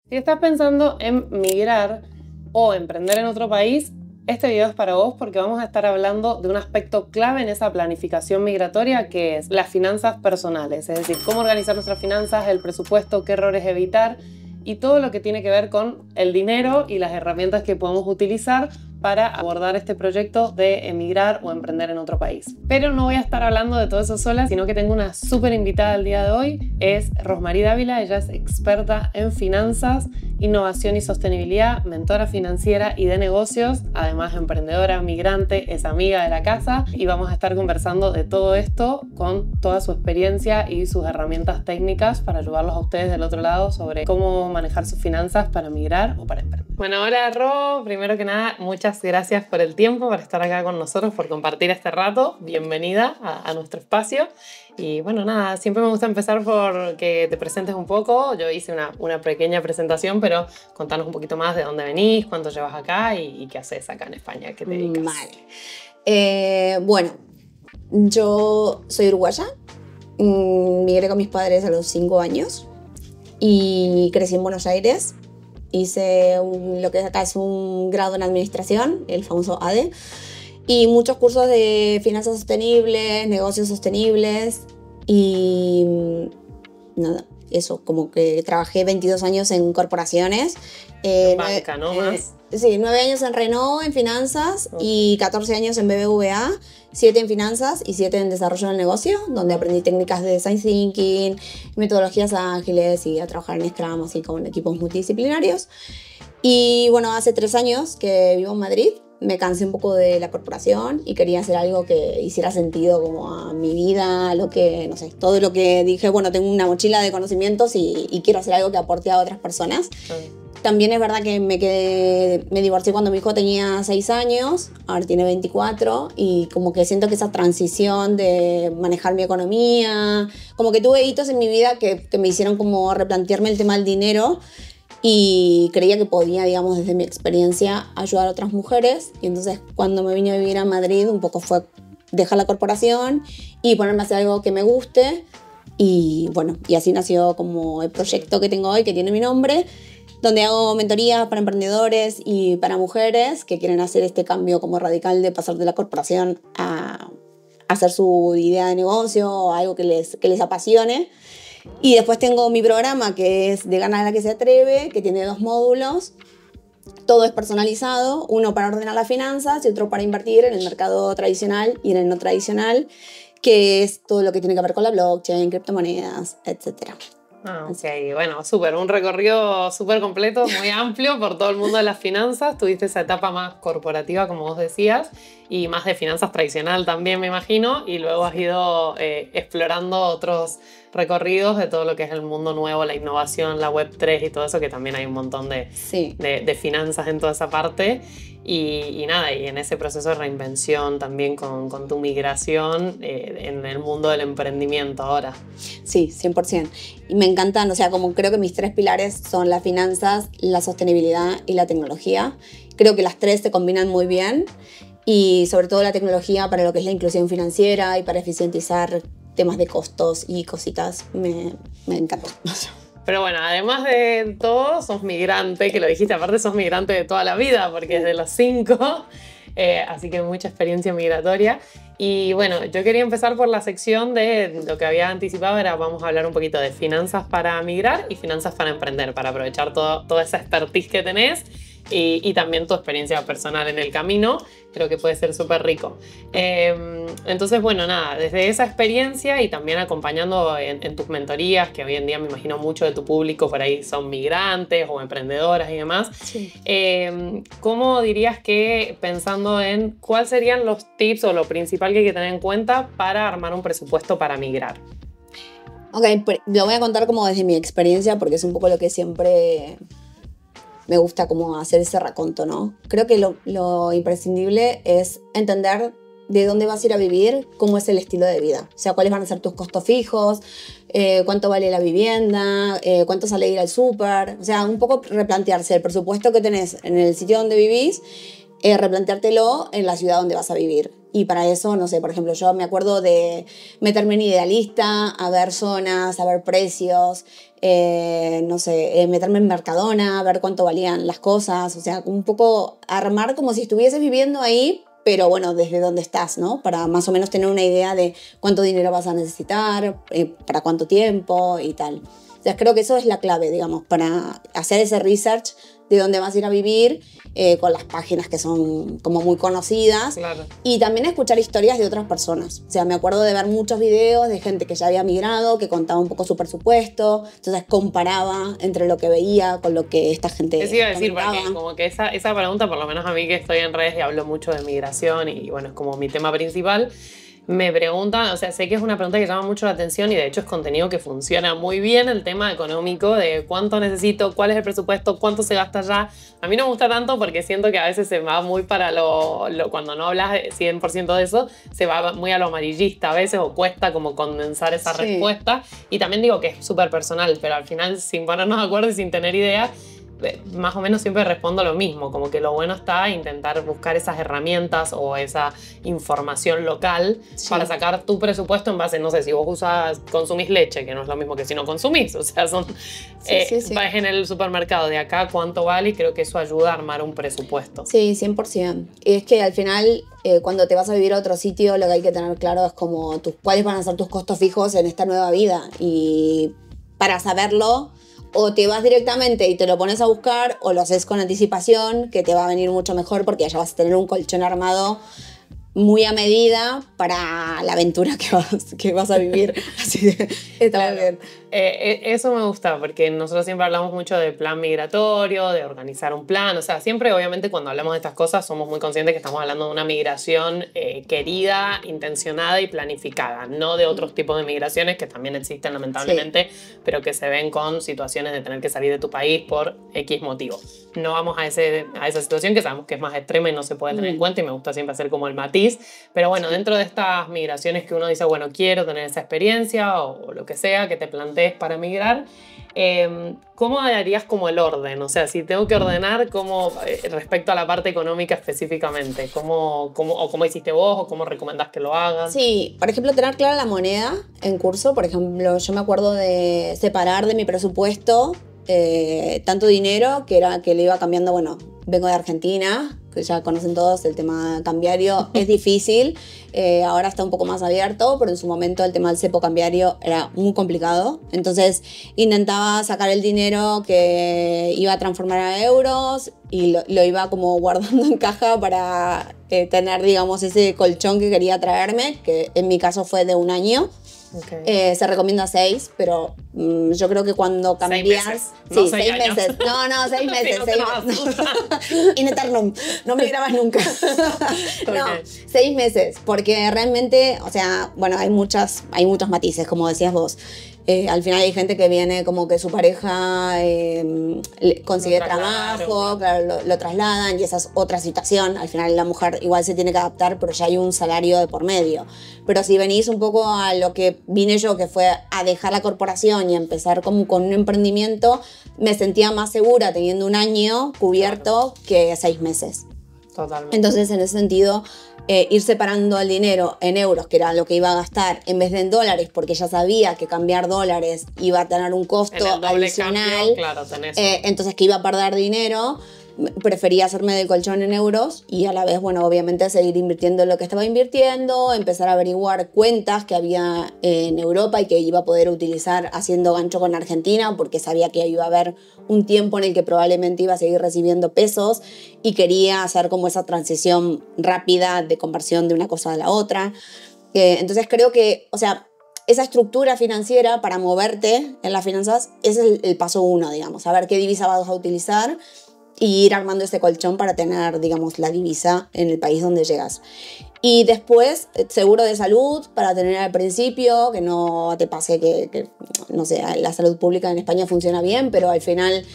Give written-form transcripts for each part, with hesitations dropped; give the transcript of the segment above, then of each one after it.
Si estás pensando en migrar o emprender en otro país, este video es para vos porque vamos a estar hablando de un aspecto clave en esa planificación migratoria, que es las finanzas personales, es decir, cómo organizar nuestras finanzas, el presupuesto, qué errores evitar y todo lo que tiene que ver con el dinero y las herramientas que podemos utilizar para abordar este proyecto de emigrar o emprender en otro país. Pero no voy a estar hablando de todo eso sola, sino que tengo una súper invitada el día de hoy. Es Rosmarie Dávila. Ella es experta en finanzas, innovación y sostenibilidad, mentora financiera y de negocios, además emprendedora, migrante, es amiga de la casa, y vamos a estar conversando de todo esto con toda su experiencia y sus herramientas técnicas para ayudarlos a ustedes del otro lado sobre cómo manejar sus finanzas para migrar o para emprender. Bueno, hola Ro, primero que nada, muchas gracias por el tiempo, por estar acá con nosotros, por compartir este rato. Bienvenida a nuestro espacio. Y bueno, nada, siempre me gusta empezar por que te presentes un poco. Yo hice una pequeña presentación, pero contanos un poquito más de dónde venís, cuánto llevas acá y qué haces acá en España, qué te dedicas. Vale. Bueno, yo soy uruguaya, migré con mis padres a los 5 años y crecí en Buenos Aires. Hice lo que acá es un grado en administración, el famoso ADE, y muchos cursos de finanzas sostenibles, negocios sostenibles y nada, eso, como que trabajé 22 años en corporaciones. Banca, ¿no? Más. Sí, 9 años en Renault en finanzas y 14 años en BBVA, 7 en finanzas y 7 en desarrollo del negocio, donde aprendí técnicas de design thinking, metodologías ágiles y a trabajar en Scrum, así con equipos multidisciplinarios. Y bueno, hace 3 años que vivo en Madrid, me cansé un poco de la corporación y quería hacer algo que hiciera sentido como a mi vida, lo que, no sé, todo lo que dije, bueno, tengo una mochila de conocimientos y quiero hacer algo que aporte a otras personas. También es verdad que me divorcié cuando mi hijo tenía 6 años, ahora tiene 24, y como que siento que esa transición de manejar mi economía, como que tuve hitos en mi vida que me hicieron como replantearme el tema del dinero y creía que podía, digamos, desde mi experiencia ayudar a otras mujeres. Y entonces cuando me vine a vivir a Madrid un poco fue dejar la corporación y ponerme a hacer algo que me guste. Y bueno, y así nació como el proyecto que tengo hoy, que tiene mi nombre, donde hago mentorías para emprendedores y para mujeres que quieren hacer este cambio como radical de pasar de la corporación a hacer su idea de negocio o algo que les apasione. Y después tengo mi programa, que es de Gana la que se atreve, que tiene 2 módulos. Todo es personalizado, uno para ordenar las finanzas y otro para invertir en el mercado tradicional y en el no tradicional, que es todo lo que tiene que ver con la blockchain, criptomonedas, etc. Ok, bueno, súper, un recorrido súper completo, muy amplio por todo el mundo de las finanzas. Tuviste esa etapa más corporativa, como vos decías, y más de finanzas tradicional también, me imagino, y luego has ido explorando otros recorridos de todo lo que es el mundo nuevo, la innovación, la Web3 y todo eso, que también hay un montón de finanzas en toda esa parte. Y nada, y en ese proceso de reinvención también con tu migración en el mundo del emprendimiento ahora. Sí, 100%. Y me encantan, o sea, como creo que mis 3 pilares son las finanzas, la sostenibilidad y la tecnología. Creo que las 3 se combinan muy bien y sobre todo la tecnología para lo que es la inclusión financiera y para eficientizar temas de costos y cositas, me encanta. Pero bueno, además de todo, sos migrante, que lo dijiste, aparte sos migrante de toda la vida, porque es de los 5, así que mucha experiencia migratoria. Y bueno, yo quería empezar por la sección de lo que había anticipado, era vamos a hablar un poquito de finanzas para migrar y finanzas para emprender, para aprovechar toda esa expertise que tenés y también tu experiencia personal en el camino. Creo que puede ser súper rico. Entonces, bueno, nada, desde esa experiencia y también acompañando en tus mentorías, que hoy en día me imagino mucho de tu público por ahí son migrantes o emprendedoras y demás, Sí. ¿Cómo dirías que, pensando en cuáles serían los tips o lo principal que hay que tener en cuenta para armar un presupuesto para migrar? Ok, lo voy a contar como desde mi experiencia porque es un poco lo que siempre me gusta como hacer ese raconto, ¿no? Creo que lo imprescindible es entender de dónde vas a ir a vivir, cómo es el estilo de vida. O sea, cuáles van a ser tus costos fijos, cuánto vale la vivienda, cuánto sale ir al súper. O sea, un poco replantearse el presupuesto que tenés en el sitio donde vivís, replanteártelo en la ciudad donde vas a vivir. Y para eso, no sé, por ejemplo, yo me acuerdo de meterme en Idealista, a ver zonas, a ver precios, no sé, meterme en Mercadona, ver cuánto valían las cosas, o sea, un poco armar como si estuvieses viviendo ahí, pero bueno, desde donde estás, ¿no? Para más o menos tener una idea de cuánto dinero vas a necesitar, para cuánto tiempo y tal. Entonces creo que eso es la clave, digamos, para hacer ese research de dónde vas a ir a vivir, con las páginas que son como muy conocidas. Claro. Y también escuchar historias de otras personas. O sea, me acuerdo de ver muchos videos de gente que ya había migrado, que contaba un poco su presupuesto, entonces comparaba entre lo que veía con lo que esta gente Eso iba a decir, comentaba. porque como que esa pregunta, por lo menos a mí que estoy en redes y hablo mucho de migración y bueno, es como mi tema principal, me preguntan, o sea, sé que es una pregunta que llama mucho la atención y de hecho es contenido que funciona muy bien, el tema económico de cuánto necesito, cuál es el presupuesto, cuánto se gasta ya. A mí no me gusta tanto porque siento que a veces se va muy para cuando no hablas 100% de eso, se va muy a lo amarillista a veces o cuesta como condensar esa respuesta. Y también digo que es súper personal, pero al final sin ponernos de acuerdo y sin tener idea, más o menos siempre respondo lo mismo, como que lo bueno está intentar buscar esas herramientas o esa información local para sacar tu presupuesto en base, no sé, si vos consumís leche, que no es lo mismo que si no consumís, o sea, vas en el supermercado de acá, cuánto vale, y creo que eso ayuda a armar un presupuesto. Sí, 100%. Y es que al final, cuando te vas a vivir a otro sitio, lo que hay que tener claro es como cuáles van a ser tus costos fijos en esta nueva vida. Y para saberlo, o te vas directamente y te lo pones a buscar, o lo haces con anticipación, que te va a venir mucho mejor porque ya vas a tener un colchón armado muy a medida para la aventura que vas a vivir. Así que está muy bien. Eso me gusta porque nosotros siempre hablamos mucho de plan migratorio, de organizar un plan, o sea, siempre obviamente cuando hablamos de estas cosas somos muy conscientes que estamos hablando de una migración querida, intencionada y planificada, no de otros tipos de migraciones que también existen lamentablemente, pero que se ven con situaciones de tener que salir de tu país por X motivo. No vamos a esa situación que sabemos que es más extrema y no se puede tener en cuenta, y me gusta siempre hacer como el matiz, pero bueno, dentro de estas migraciones que uno dice, bueno, quiero tener esa experiencia o lo que sea que te plantees para migrar, ¿cómo darías como el orden? O sea, si tengo que ordenar, ¿cómo, respecto a la parte económica específicamente? ¿Cómo hiciste vos o cómo recomendás que lo hagan? Sí, por ejemplo, tener clara la moneda en curso. Por ejemplo, yo me acuerdo de separar de mi presupuesto tanto dinero que le iba cambiando. Bueno, vengo de Argentina, que ya conocen todos el tema cambiario, es difícil. Ahora está un poco más abierto, pero en su momento el tema del cepo cambiario era muy complicado. Entonces intentaba sacar el dinero que iba a transformar a euros y lo iba como guardando en caja para tener, digamos, ese colchón que quería traerme, que en mi caso fue de un año. Okay. Se recomienda 6, pero yo creo que cuando cambias... 6 meses. Sí, no 6 meses. No, 6 meses. In eternum. No me grabas nunca. No, 6 meses. Porque realmente, o sea, bueno, hay muchos matices, como decías vos. Al final hay gente que viene como que su pareja consigue trabajo, claro, lo trasladan, y esa es otra situación. Al final la mujer igual se tiene que adaptar, pero ya hay un salario de por medio. Pero si venís un poco a lo que vine yo, que fue a dejar la corporación y a empezar como con un emprendimiento, me sentía más segura teniendo un año cubierto que 6 meses. Totalmente. Entonces, en ese sentido, ir separando el dinero en euros, que era lo que iba a gastar, en vez de en dólares, porque ya sabía que cambiar dólares iba a tener un costo adicional. Cambio, claro, tenés. Entonces, que iba a perder dinero, prefería hacerme del colchón en euros y a la vez, bueno, obviamente seguir invirtiendo en lo que estaba invirtiendo, empezar a averiguar cuentas que había en Europa y que iba a poder utilizar haciendo gancho con Argentina, porque sabía que iba a haber un tiempo en el que probablemente iba a seguir recibiendo pesos y quería hacer como esa transición rápida de conversión de una cosa a la otra. Entonces creo que, o sea, esa estructura financiera para moverte en las finanzas es el paso 1, digamos, saber qué divisa vas a utilizar y ir armando ese colchón para tener, digamos, la divisa en el país donde llegas. Y después, seguro de salud para tener al principio, que no te pase que no sé, la salud pública en España funciona bien, pero al final...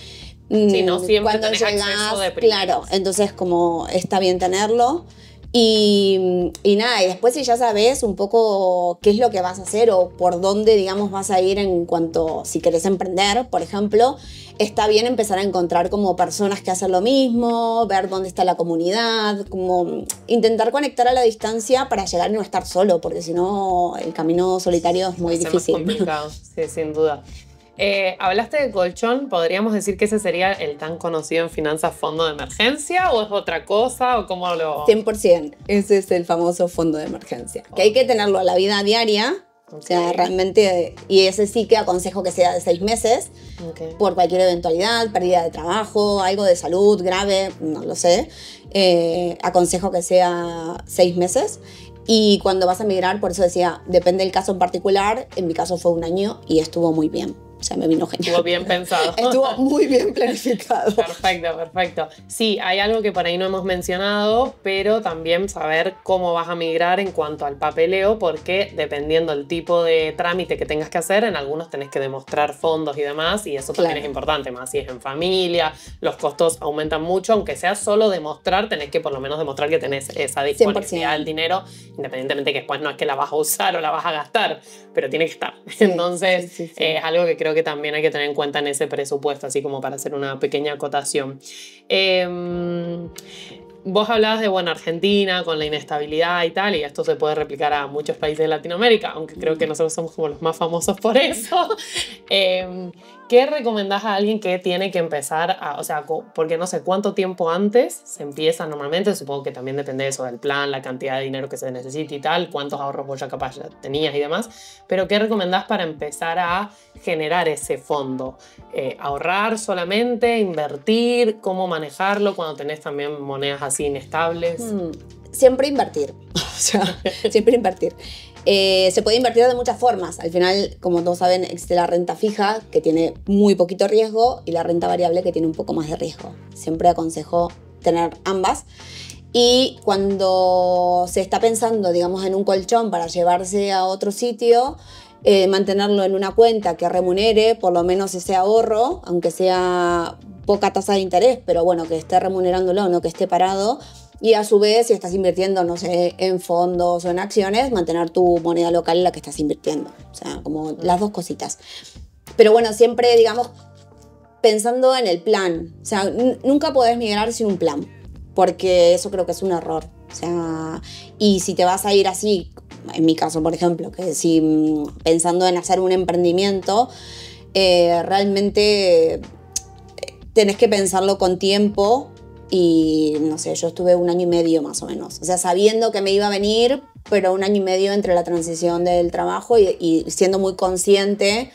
Sí, no siempre tenés acceso de primero. Claro, entonces como está bien tenerlo. Y nada, y después si ya sabes un poco qué es lo que vas a hacer o por dónde, digamos, vas a ir en cuanto, si querés emprender, por ejemplo, está bien empezar a encontrar como personas que hacen lo mismo, ver dónde está la comunidad, como intentar conectar a la distancia para llegar y no estar solo, porque si no el camino solitario es muy difícil. Más complicado, sí, sin duda. Hablaste de colchón, ¿podríamos decir que ese sería el tan conocido en finanzas fondo de emergencia o es otra cosa o cómo lo...? 100%, ese es el famoso fondo de emergencia, que hay que tenerlo a la vida diaria, o sea, realmente, y ese sí que aconsejo que sea de 6 meses, por cualquier eventualidad, pérdida de trabajo, algo de salud grave, no lo sé, aconsejo que sea 6 meses. Y cuando vas a migrar, por eso decía, depende del caso en particular, en mi caso fue 1 año y estuvo muy bien. O sea, me vino genial. Estuvo bien pensado. Estuvo muy bien planificado. Perfecto, perfecto. Sí, hay algo que por ahí no hemos mencionado, pero también saber cómo vas a migrar en cuanto al papeleo, porque dependiendo del tipo de trámite que tengas que hacer, en algunos tenés que demostrar fondos y demás, y eso también es importante, más si es en familia, los costos aumentan mucho, aunque sea solo demostrar, tenés que por lo menos demostrar que tenés esa disponibilidad del dinero, independientemente que después no es que la vas a usar o la vas a gastar, pero tiene que estar. Sí, entonces, es algo que creo que también hay que tener en cuenta en ese presupuesto, así como para hacer una pequeña acotación. Vos hablabas de, bueno, Argentina con la inestabilidad y tal, y esto se puede replicar a muchos países de Latinoamérica, aunque creo que nosotros somos como los más famosos por eso. ¿Qué recomendás a alguien que tiene que empezar a, o sea, porque no sé cuánto tiempo antes se empieza normalmente, supongo que también depende de eso, del plan, la cantidad de dinero que se necesita y tal, cuántos ahorros vos ya capaz ya tenías y demás, pero ¿qué recomendás para empezar a generar ese fondo? ¿Ahorrar solamente? ¿Invertir? ¿Cómo manejarlo cuando tenés también monedas así inestables? Siempre invertir, o sea, siempre invertir. Se puede invertir de muchas formas. Al final, como todos saben, existe la renta fija, que tiene muy poquito riesgo, y la renta variable, que tiene un poco más de riesgo. Siempre aconsejo tener ambas. Y cuando se está pensando, digamos, en un colchón para llevarse a otro sitio, mantenerlo en una cuenta que remunere por lo menos ese ahorro, aunque sea poca tasa de interés, pero bueno, que esté remunerándolo, no que esté parado. Y a su vez, si estás invirtiendo, no sé, en fondos o en acciones, mantener tu moneda local en la que estás invirtiendo. O sea, como las dos cositas. Pero bueno, siempre, digamos, pensando en el plan. O sea, nunca podés migrar sin un plan, porque eso creo que es un error. O sea, y si te vas a ir así, en mi caso, por ejemplo, que si pensando en hacer un emprendimiento, realmente tenés que pensarlo con tiempo. Y no sé, yo estuve 1 año y medio más o menos. O sea, sabiendo que me iba a venir, pero 1 año y medio entre la transición del trabajo y siendo muy consciente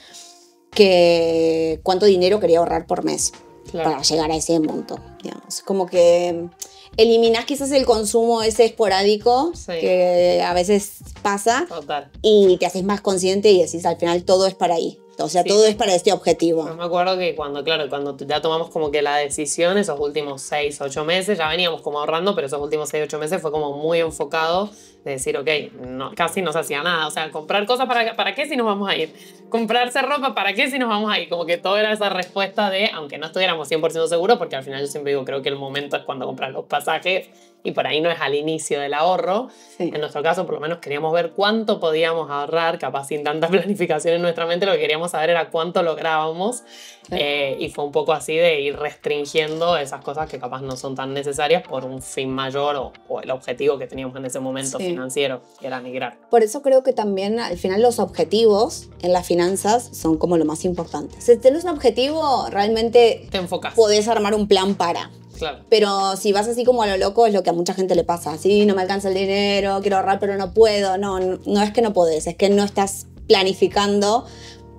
que cuánto dinero quería ahorrar por mes para llegar a ese monto. Digamos. Como que eliminás quizás el consumo ese esporádico que a veces pasa. Total. Y te haces más consciente y decís al final todo es para ahí. O sea, todo es para este objetivo. Me acuerdo que cuando ya tomamos como que la decisión, esos últimos 6, 8 meses, ya veníamos como ahorrando, pero esos últimos 6, 8 meses fue como muy enfocado de decir, ok, no, casi no se hacía nada. O sea, comprar cosas, ¿para qué si nos vamos a ir? Comprarse ropa, ¿para qué si nos vamos a ir? Como que todo era esa respuesta de, aunque no estuviéramos 100% seguros, porque al final yo siempre digo, creo que el momento es cuando compras los pasajes y por ahí no es al inicio del ahorro. Sí. En nuestro caso, por lo menos queríamos ver cuánto podíamos ahorrar, capaz sin tanta planificación en nuestra mente, lo que queríamos saber era cuánto lográbamos. Sí. Y fue un poco así de ir restringiendo esas cosas que capaz no son tan necesarias por un fin mayor o el objetivo que teníamos en ese momento financiero, que era migrar. Por eso creo que también al final los objetivos en las finanzas son como lo más importante. Si tenés un objetivo, realmente te enfocas. Podés armar un plan para. Claro. Pero si vas así como a lo loco, es lo que a mucha gente le pasa. Sí, no me alcanza el dinero, quiero ahorrar pero no puedo. No es que no podés, es que no estás planificando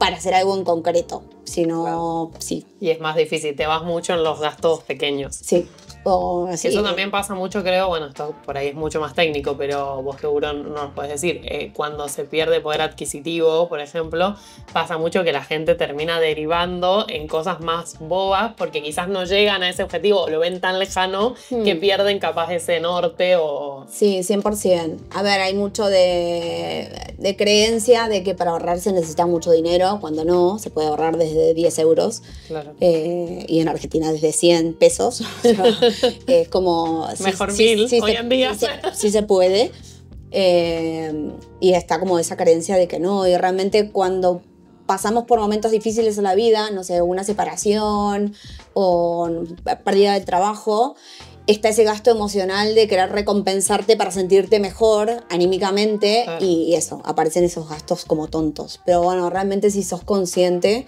para hacer algo en concreto, sino sí. Y es más difícil, te vas mucho en los gastos pequeños. Sí. Sí. Eso también pasa mucho, creo, bueno, esto por ahí es mucho más técnico, pero vos seguro no nos podés decir, cuando se pierde poder adquisitivo, por ejemplo, pasa mucho que la gente termina derivando en cosas más bobas porque quizás no llegan a ese objetivo o lo ven tan lejano que pierden capaz ese norte o... Sí, 100%. A ver, hay mucho de creencia de que para ahorrar se necesita mucho dinero, cuando no, se puede ahorrar desde 10 euros. Claro. Y en Argentina desde 100 pesos. Es como... Mejor 1000 hoy en día. Sí se puede. Y está como esa creencia de que no. Y realmente cuando pasamos por momentos difíciles en la vida, no sé, una separación o pérdida del trabajo, está ese gasto emocional de querer recompensarte para sentirte mejor anímicamente. Y eso, aparecen esos gastos como tontos. Pero bueno, realmente si sos consciente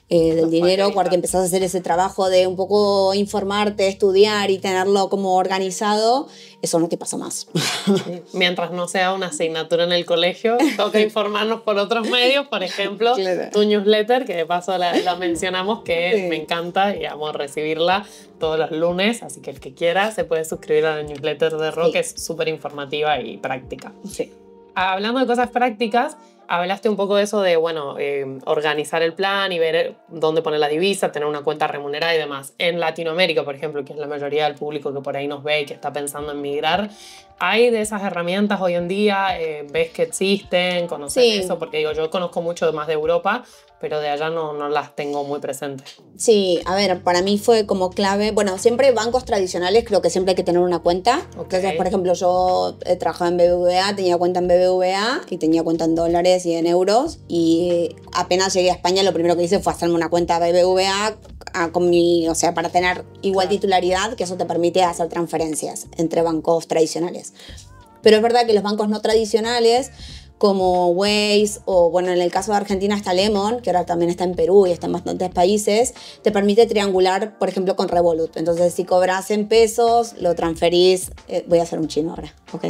del dinero, porque empezás a hacer ese trabajo de un poco informarte, estudiar y tenerlo como organizado, eso no te pasa más. Sí. Mientras no sea una asignatura en el colegio, toca informarnos por otros medios, por ejemplo, claro, tu newsletter, que de paso la mencionamos, que sí, me encanta y amo recibirla todos los lunes, así que el que quiera se puede suscribir a la newsletter de Ro, sí, que es súper informativa y práctica. Sí. Hablando de cosas prácticas, hablaste un poco de eso de, bueno, organizar el plan y ver dónde poner la divisa, tener una cuenta remunerada y demás. En Latinoamérica, por ejemplo, que es la mayoría del público que por ahí nos ve y que está pensando en migrar, ¿hay de esas herramientas hoy en día? ¿Ves que existen? ¿Conoces sí, eso? Porque digo, yo conozco mucho más de Europa, pero de allá no las tengo muy presentes. Sí, a ver, para mí fue como clave. Bueno, siempre bancos tradicionales creo que siempre hay que tener una cuenta. Okay. Entonces, por ejemplo, yo trabajaba en BBVA, tenía cuenta en BBVA y tenía cuenta en dólares y en euros. Y apenas llegué a España, lo primero que hice fue hacerme una cuenta BBVA con mi, o sea, para tener igual titularidad, que eso te permite hacer transferencias entre bancos tradicionales. Pero es verdad que los bancos no tradicionales, como Waze o, bueno, en el caso de Argentina está Lemon, que ahora también está en Perú y está en bastantes países, te permite triangular, por ejemplo, con Revolut. Entonces, si cobras en pesos, lo transferís, voy a hacer un chino ahora, ¿ok?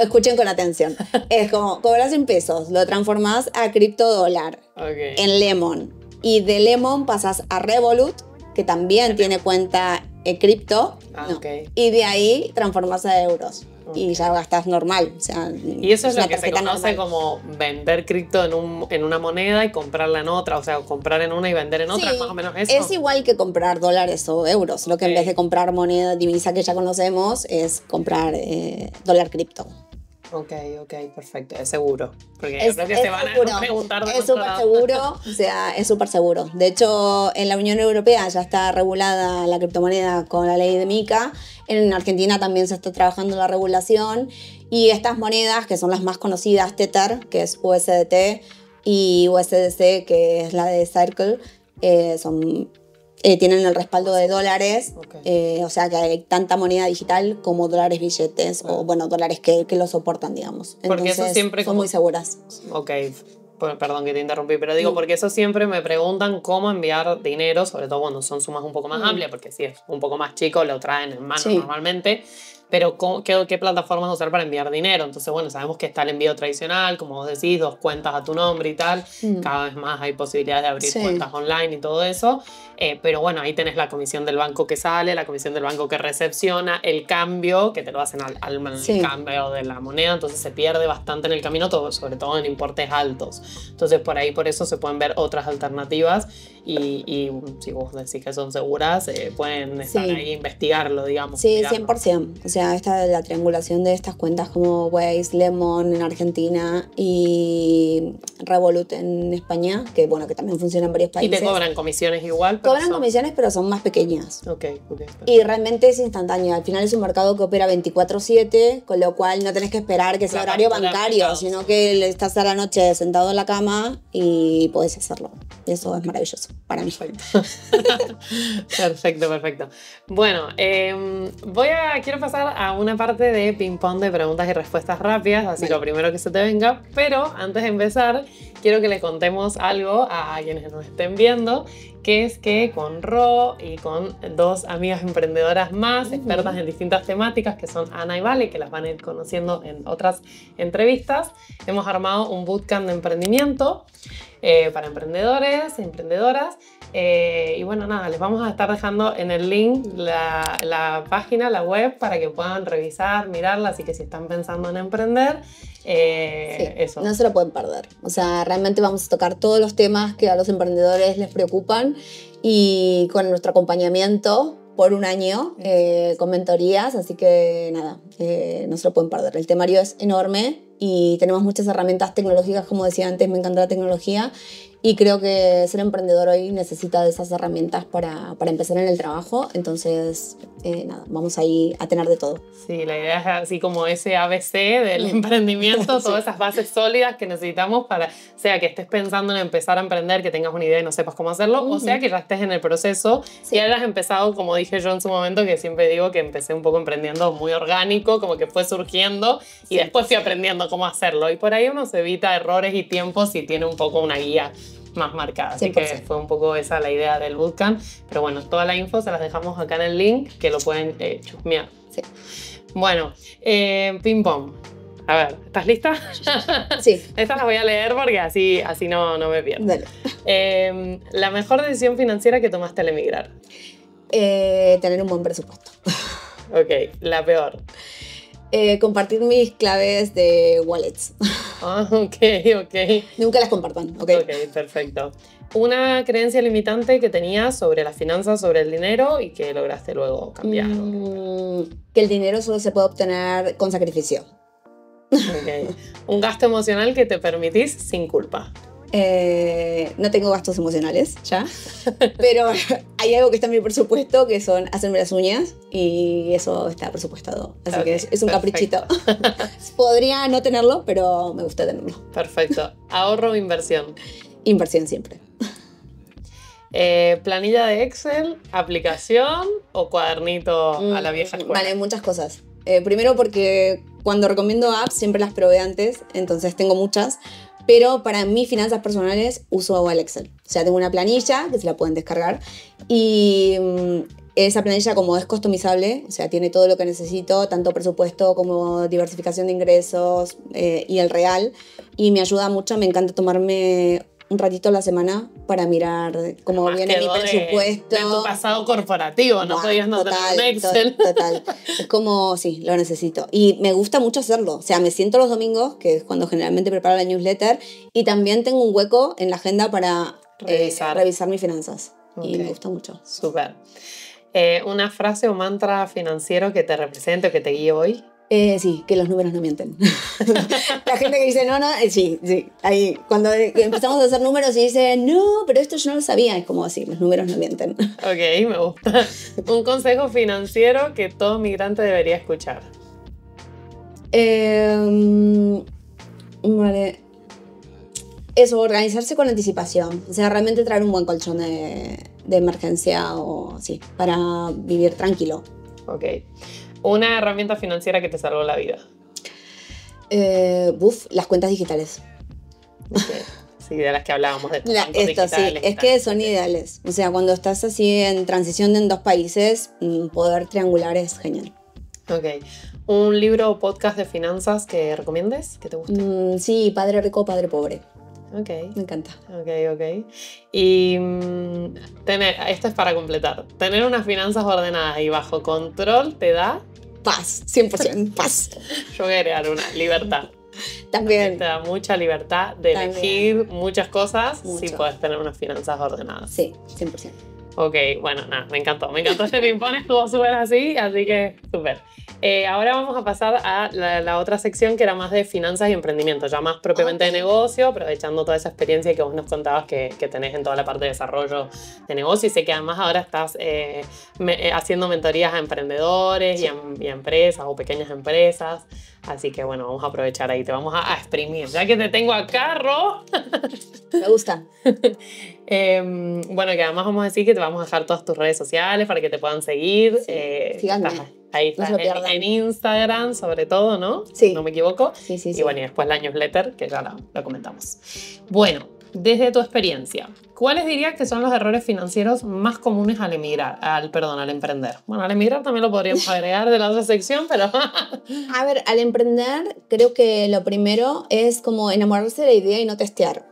Escuchen con atención. Es como, cobras en pesos, lo transformás a criptodólar, okay, en Lemon. Y de Lemon pasas a Revolut, que también tiene cuenta cripto, okay, y de ahí transformas a euros. Okay. Y ya gastas normal. O sea, y eso es lo que se conoce normal como vender cripto en una moneda y comprarla en otra. O sea, comprar en una y vender en otra, sí, más o menos eso. Es igual que comprar dólares o euros. Okay. Lo que en vez de comprar moneda, divisa que ya conocemos, es comprar dólar cripto. Ok, perfecto. Es seguro. Porque yo creo que se van a preguntar de es súper seguro, o sea, es súper seguro. De hecho, en la Unión Europea ya está regulada la criptomoneda con la ley de MiCA. En Argentina también se está trabajando la regulación. Y estas monedas, que son las más conocidas, Tether, que es USDT, y USDC, que es la de Circle, tienen el respaldo de dólares, okay, o sea que hay tanta moneda digital como dólares billetes, o bueno, dólares que lo soportan, digamos. Entonces, porque eso siempre son muy seguras. Ok, perdón que te interrumpí, pero digo, porque eso siempre me preguntan cómo enviar dinero, sobre todo cuando son sumas un poco más amplias, porque si es un poco más chico lo traen en mano normalmente, pero ¿qué plataformas usar para enviar dinero? Entonces, bueno, sabemos que está el envío tradicional, como vos decís, 2 cuentas a tu nombre y tal, cada vez más hay posibilidades de abrir cuentas online y todo eso, pero bueno, ahí tenés la comisión del banco que sale, la comisión del banco que recepciona, el cambio, que te lo hacen al cambio de la moneda, entonces se pierde bastante en el camino, sobre todo en importes altos. Entonces, por eso se pueden ver otras alternativas y si vos decís que son seguras, pueden estar ahí e investigarlo, digamos. Sí, mirarlo. 100%. O sea, la triangulación de estas cuentas como Waze, Lemon en Argentina y Revolut en España, que bueno, que también funciona en varios países. ¿Y te cobran comisiones igual? Cobran comisiones, pero son más pequeñas. Y realmente es instantáneo. Al final es un mercado que opera 24/7, con lo cual no tenés que esperar que sea horario bancario, sino que estás a la noche sentado en la cama y podés hacerlo. Y eso es maravilloso para mí. Perfecto. Bueno, quiero pasar a una parte de ping-pong de preguntas y respuestas rápidas, así lo primero que se te venga, pero antes de empezar, quiero que le contemos algo a quienes nos estén viendo, que es que con Ro y con 2 amigas emprendedoras más, expertas en distintas temáticas, que son Ana y Vale, que las van a ir conociendo en otras entrevistas, hemos armado un bootcamp de emprendimiento para emprendedores e emprendedoras. Y bueno, nada, les vamos a estar dejando en el link la página, la web, para que puedan revisar, mirarla, así que si están pensando en emprender, eso. No se lo pueden perder. O sea, realmente vamos a tocar todos los temas que a los emprendedores les preocupan y con nuestro acompañamiento por un año, con mentorías, así que nada, no se lo pueden perder. El temario es enorme y tenemos muchas herramientas tecnológicas, como decía antes, me encanta la tecnología y creo que ser emprendedor hoy necesita de esas herramientas para empezar en el trabajo, entonces nada, vamos ahí a tener de todo. Sí, la idea es así como ese ABC del emprendimiento, todas esas bases sólidas que necesitamos para, sea que estés pensando en empezar a emprender, que tengas una idea y no sepas cómo hacerlo, o sea que ya estés en el proceso y hayas empezado, como dije yo en su momento, que siempre digo que empecé un poco emprendiendo muy orgánico, como que fue surgiendo y después fui aprendiendo cómo hacerlo, y por ahí uno se evita errores y tiempos y tiene un poco una guía más marcada. Así que 100%. fue un poco esa la idea del bootcamp. Pero bueno, toda la info se las dejamos acá en el link, que lo pueden chusmear. Sí. Bueno, ping pong. A ver, ¿estás lista? Sí. Estas las voy a leer porque así no me pierdo. Dale. La mejor decisión financiera que tomaste al emigrar. Tener un buen presupuesto. Ok, la peor. Compartir mis claves de wallets. Ah, ok. Nunca las compartan, ¿ok? Ok, perfecto. Una creencia limitante que tenías sobre las finanzas, sobre el dinero y que lograste luego cambiar. Que el dinero solo se puede obtener con sacrificio. Ok. Un gasto emocional que te permitís sin culpa. No tengo gastos emocionales ya, pero hay algo que está en mi presupuesto que son hacerme las uñas y eso está presupuestado. Así Ok, que es un perfecto. caprichito. Podría no tenerlo, pero me gusta tenerlo. Perfecto. Ahorro o inversión. Inversión siempre. Planilla de Excel, aplicación o cuadernito a la vieja escuela. Vale, muchas cosas. Primero porque cuando recomiendo apps siempre las probé antes, entonces tengo muchas. Pero para mis finanzas personales uso el Excel. O sea, tengo una planilla que se la pueden descargar y esa planilla como es customizable, o sea, tiene todo lo que necesito, tanto presupuesto como diversificación de ingresos y el real. Y me ayuda mucho, me encanta tomarme un ratito a la semana para mirar cómo Además, viene mi quedó presupuesto. de tu pasado corporativo, no Buah, podías no tener un Excel. Total. Es como, sí, lo necesito. Y me gusta mucho hacerlo. O sea, me siento los domingos, que es cuando generalmente preparo la newsletter, y también tengo un hueco en la agenda para revisar mis finanzas. Okay. Y me gusta mucho. Súper. ¿Una frase o mantra financiero que te represente o que te guíe hoy? Sí, que los números no mienten. La gente que dice, no, sí. Ahí, cuando empezamos a hacer números y dice, no, pero esto yo no lo sabía, es como así, los números no mienten. Ok, me gusta. Un consejo financiero que todo migrante debería escuchar. Vale. Eso, organizarse con anticipación. O sea, realmente traer un buen colchón de emergencia o sí, para vivir tranquilo. Ok. Una herramienta financiera que te salvó la vida. Las cuentas digitales. Okay. Sí, de las que hablábamos de Esto sí, es que son ideales. O sea, cuando estás así en transición en dos países, poder triangular es genial. Ok. ¿Un libro o podcast de finanzas que recomiendes, que te guste? Sí, Padre Rico, Padre Pobre. Ok. Me encanta. Ok. Y esto es para completar. Tener unas finanzas ordenadas y bajo control te da... Paz, 100% paz. Yo voy a agregar una, libertad. También. Te da mucha libertad de elegir muchas cosas si puedes tener unas finanzas ordenadas. Sí, 100%. Ok, bueno, nada, me encantó este ping-pong, estuvo súper así que súper. Ahora vamos a pasar a la otra sección que era más de finanzas y emprendimiento, ya más propiamente de negocio, aprovechando toda esa experiencia que vos nos contabas que tenés en toda la parte de desarrollo de negocio, y sé que además ahora estás haciendo mentorías a emprendedores y a empresas o pequeñas empresas, así que bueno, vamos a aprovechar ahí, te vamos a exprimir, ya que te tengo acá, Ro. Me gusta. Bueno, que además vamos a decir que te vamos a dejar todas tus redes sociales para que te puedan seguir. Síganme. Ahí estás en Instagram, sobre todo, ¿no? Sí. No me equivoco. Sí. Y bueno, y después la newsletter, que ya la comentamos. Bueno, desde tu experiencia, ¿cuáles dirías que son los errores financieros más comunes al emprender? Bueno, al emigrar también lo podríamos agregar de la otra sección, pero... A ver, al emprender creo que lo primero es como enamorarse de la idea y no testear.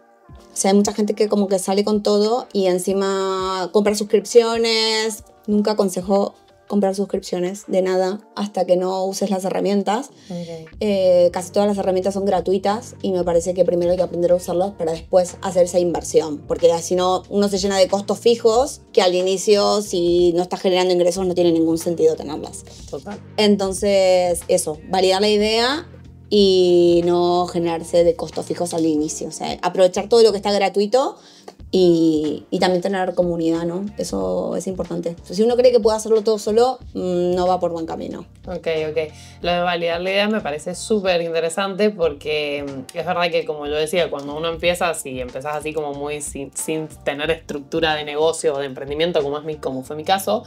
O sea, hay mucha gente que como que sale con todo y encima compra suscripciones. Nunca aconsejo comprar suscripciones de nada hasta que no uses las herramientas. Okay. Casi todas las herramientas son gratuitas y me parece que primero hay que aprender a usarlas para después hacer esa inversión, porque si no uno se llena de costos fijos que al inicio, si no estás generando ingresos, no tiene ningún sentido tenerlas. Total. Entonces eso, validar la idea y no generarse de costos fijos al inicio. O sea, aprovechar todo lo que está gratuito y también tener comunidad, ¿no? Eso es importante. Si uno cree que puede hacerlo todo solo, no va por buen camino. Ok. Lo de validar la idea me parece súper interesante porque es verdad que, como yo decía, cuando uno empieza, si empezás así como muy sin tener estructura de negocio o de emprendimiento, como fue mi caso,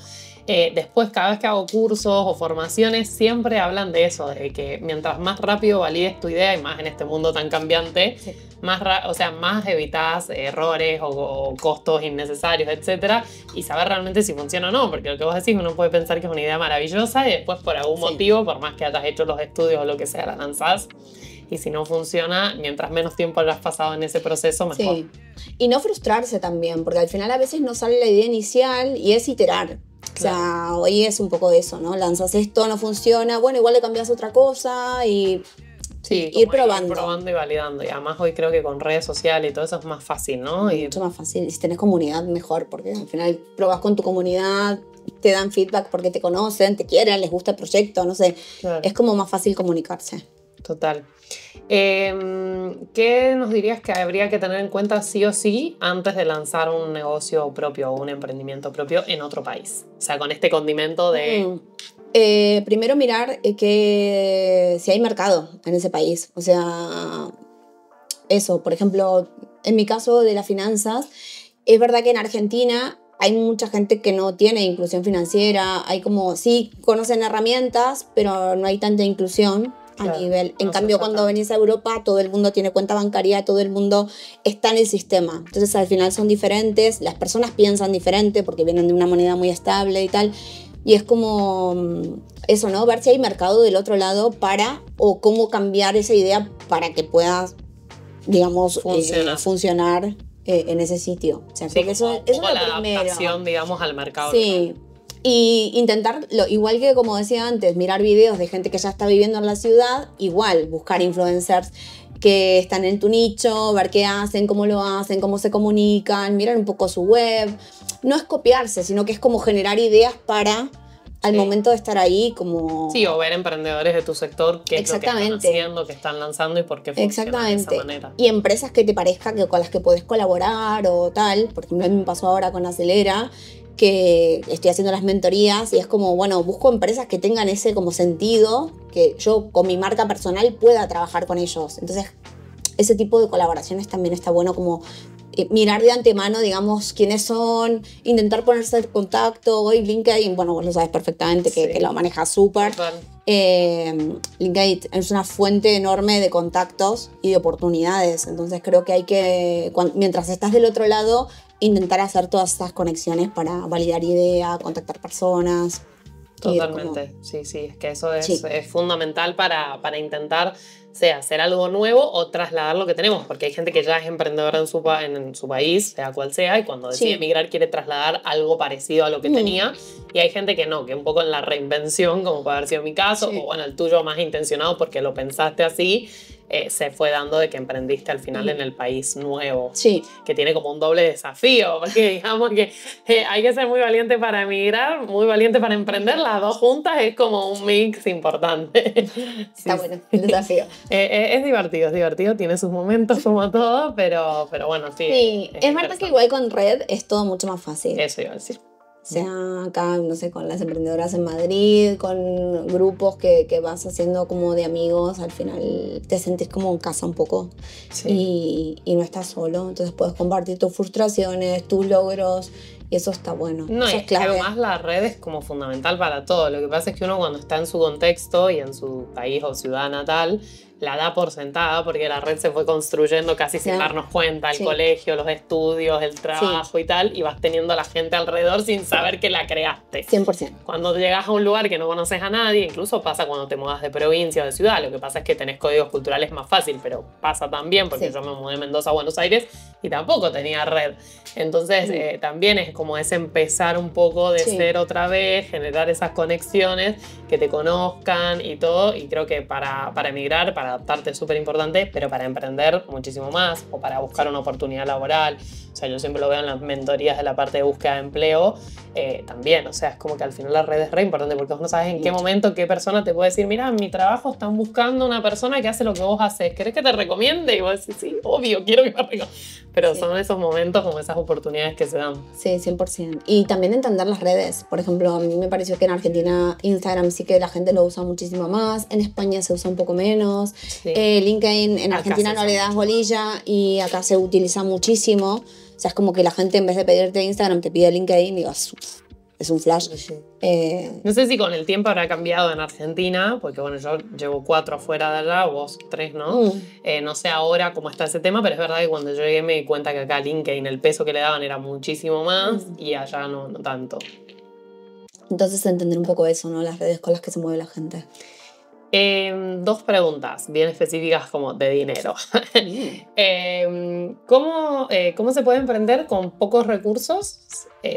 Después, cada vez que hago cursos o formaciones, siempre hablan de eso, de que mientras más rápido valides tu idea, y más en este mundo tan cambiante, Sí. más evitas errores o costos innecesarios, etcétera, y saber realmente si funciona o no, porque lo que vos decís, uno puede pensar que es una idea maravillosa y después por algún motivo, por más que hayas hecho los estudios o lo que sea, la lanzás, y si no funciona, mientras menos tiempo hayas pasado en ese proceso, mejor. Sí. Y no frustrarse también, porque al final a veces no sale la idea inicial y es iterar. O sea, hoy es un poco de eso, ¿no? Lanzas esto, no funciona, bueno, igual le cambias otra cosa y Sí, ir como probando. Ir probando y validando. Y además hoy creo que con redes sociales y todo eso es más fácil, ¿no? Mucho más fácil. Y si tenés comunidad, mejor, porque al final probas con tu comunidad, te dan feedback porque te conocen, te quieren, les gusta el proyecto, no sé. Claro. Es como más fácil comunicarse. Total. ¿Qué nos dirías que habría que tener en cuenta sí o sí antes de lanzar un negocio propio o un emprendimiento propio en otro país? O sea, con este condimento de... Primero mirar si hay mercado en ese país. O sea, eso, por ejemplo, en mi caso de las finanzas, es verdad que en Argentina hay mucha gente que no tiene inclusión financiera, hay como, sí, conocen herramientas, pero no hay tanta inclusión. Claro, a nivel. En no cambio, se cuando trata. venís a Europa, todo el mundo tiene cuenta bancaria, todo el mundo está en el sistema. Entonces, al final son diferentes, las personas piensan diferente porque vienen de una moneda muy estable y tal. Y es como eso, ¿no? Ver si hay mercado del otro lado o cómo cambiar esa idea para que pueda, digamos, funcionar en ese sitio. O sea, Sí, creo que eso es lo la primero. adaptación, digamos, al mercado. Sí. Y intentar, igual que como decía antes, mirar videos de gente que ya está viviendo en la ciudad, igual buscar influencers que están en tu nicho, ver qué hacen, cómo se comunican, mirar un poco su web. No es copiarse, sino que es como generar ideas para al momento de estar ahí como... Sí, o ver emprendedores de tu sector qué es lo que están haciendo, qué están lanzando y por qué funciona de esa manera. Y empresas que te parezca que con las que podés colaborar o tal. Por ejemplo, a mí me pasó ahora con Acelera, que estoy haciendo las mentorías y es como, bueno, busco empresas que tengan ese como sentido, que yo con mi marca personal pueda trabajar con ellos. Entonces, ese tipo de colaboraciones también está bueno como mirar de antemano, digamos, quiénes son, intentar ponerse en contacto. Hoy LinkedIn, bueno, vos lo sabes perfectamente, que lo manejas súper. LinkedIn es una fuente enorme de contactos y de oportunidades. Entonces creo que hay que, mientras estás del otro lado, intentar hacer todas esas conexiones para validar ideas, contactar personas. Totalmente, sí, es que eso es fundamental para intentar hacer algo nuevo o trasladar lo que tenemos, porque hay gente que ya es emprendedora en su país, sea cual sea, y cuando decide emigrar quiere trasladar algo parecido a lo que tenía, y hay gente que no, que un poco en la reinvención, como puede haber sido mi caso, o bueno, el tuyo más intencionado porque lo pensaste así, se fue dando de que emprendiste al final en el país nuevo, que tiene como un doble desafío, porque digamos que hay que ser muy valiente para emigrar, muy valiente para emprender, las dos juntas es como un mix importante. Está bueno el desafío. Es divertido, tiene sus momentos como todo, pero bueno, sí. Sí, es verdad que igual con Red es todo mucho más fácil. Eso iba a decir. O sea, acá, no sé, con las emprendedoras en Madrid, con grupos que vas haciendo como de amigos, al final te sentís como en casa un poco y no estás solo, entonces puedes compartir tus frustraciones, tus logros y eso está bueno. No, eso es que además la red es como fundamental para todo. Lo que pasa es que uno cuando está en su contexto y en su país o ciudad natal, la da por sentada porque la red se fue construyendo casi sin darnos cuenta, el colegio, los estudios, el trabajo y tal, y vas teniendo a la gente alrededor sin saber que la creaste. 100%. Cuando llegas a un lugar que no conoces a nadie, incluso pasa cuando te mudas de provincia o de ciudad, lo que pasa es que tenés códigos culturales más fácil, pero pasa también porque yo me mudé de Mendoza a Buenos Aires y tampoco tenía red. Entonces también es como ese empezar un poco de cero otra vez, generar esas conexiones, que te conozcan y todo, y creo que para emigrar, para adaptarte es súper importante, pero para emprender muchísimo más, o para buscar una oportunidad laboral. O sea, yo siempre lo veo en las mentorías de la parte de búsqueda de empleo, también, o sea, es como que al final la red es re importante porque vos no sabes en qué momento, qué persona te puede decir, mira, en mi trabajo están buscando una persona que hace lo que vos haces, ¿querés que te recomiende? Y vos decís, sí, obvio, quiero que me recomiende. Pero son esos momentos, como esas oportunidades que se dan. Sí, 100%. Y también entender las redes. Por ejemplo, a mí me pareció que en Argentina Instagram sí que la gente lo usa muchísimo más, en España se usa un poco menos, LinkedIn en Argentina no le das bolilla y acá se utiliza muchísimo. O sea, es como que la gente en vez de pedirte Instagram te pide LinkedIn y digo, es un flash. Sí. No sé si con el tiempo habrá cambiado en Argentina, porque bueno, yo llevo 4 afuera de allá, vos 3, ¿no? No sé ahora cómo está ese tema, pero es verdad que cuando yo llegué me di cuenta que acá LinkedIn el peso que le daban era muchísimo más y allá no tanto. Entonces entender un poco eso, ¿no? Las redes con las que se mueve la gente. 2 preguntas bien específicas como de dinero. ¿Cómo se puede emprender con pocos recursos?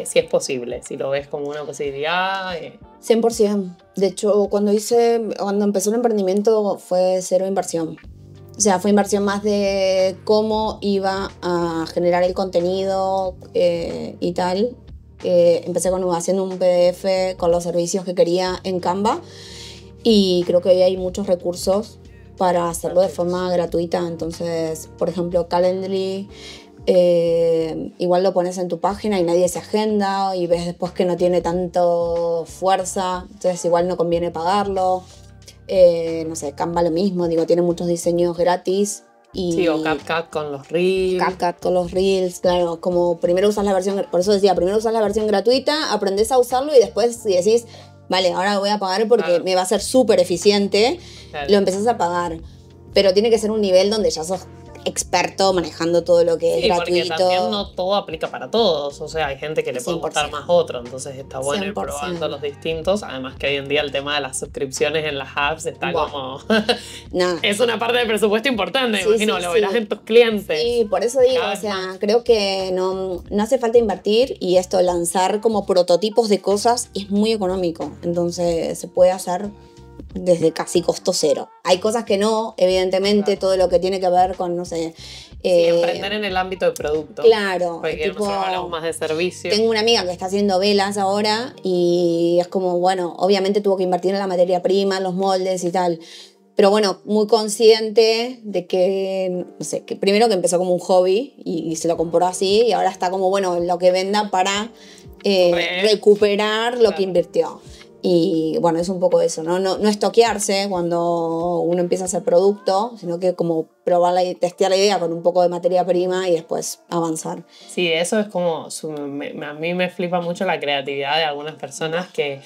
Si es posible, si lo ves como una posibilidad. 100%. De hecho, cuando empezó el emprendimiento fue 0 inversión. O sea, fue inversión más de cómo iba a generar el contenido y tal. Empecé haciendo un PDF con los servicios que quería en Canva. Y creo que hoy hay muchos recursos para hacerlo de forma gratuita. Entonces, por ejemplo, Calendly, igual lo pones en tu página y nadie se agenda y ves después que no tiene tanto fuerza, entonces igual no conviene pagarlo. No sé, Canva lo mismo, digo, tiene muchos diseños gratis. Sí, o CapCut con los Reels. CapCut con los Reels, claro, como primero usas la versión, por eso decía, primero usas la versión gratuita, aprendes a usarlo y después si decís, vale, ahora lo voy a pagar porque me va a ser súper eficiente, lo empezás a pagar. Pero tiene que ser un nivel donde ya sos experto manejando todo lo que es gratuito. Porque también no todo aplica para todos. O sea, hay gente que le puede gustar más otro. Entonces está bueno ir probando los distintos. Además que hoy en día el tema de las suscripciones en las apps está como... Es una parte del presupuesto importante, imagino. Lo verás en tus clientes. Sí, por eso digo, o sea, creo que no hace falta invertir y esto, lanzar como prototipos de cosas es muy económico. Entonces se puede hacer desde casi costo 0. Hay cosas que no, evidentemente, todo lo que tiene que ver con, no sé... emprender en el ámbito de producto. Claro. Porque tipo, nosotros hablamos más de servicio. Tengo una amiga que está haciendo velas ahora y es como, bueno, obviamente tuvo que invertir en la materia prima, en los moldes y tal. Pero bueno, muy consciente de que, no sé, que primero que empezó como un hobby y se lo compró así y ahora está como, bueno, lo que venda para recuperar lo que invirtió. Y bueno, es un poco eso, ¿no? No estoquearse cuando uno empieza a hacer producto, sino que como probarla y testear la idea con un poco de materia prima y después avanzar. Sí, eso es como, a mí me flipa mucho la creatividad de algunas personas que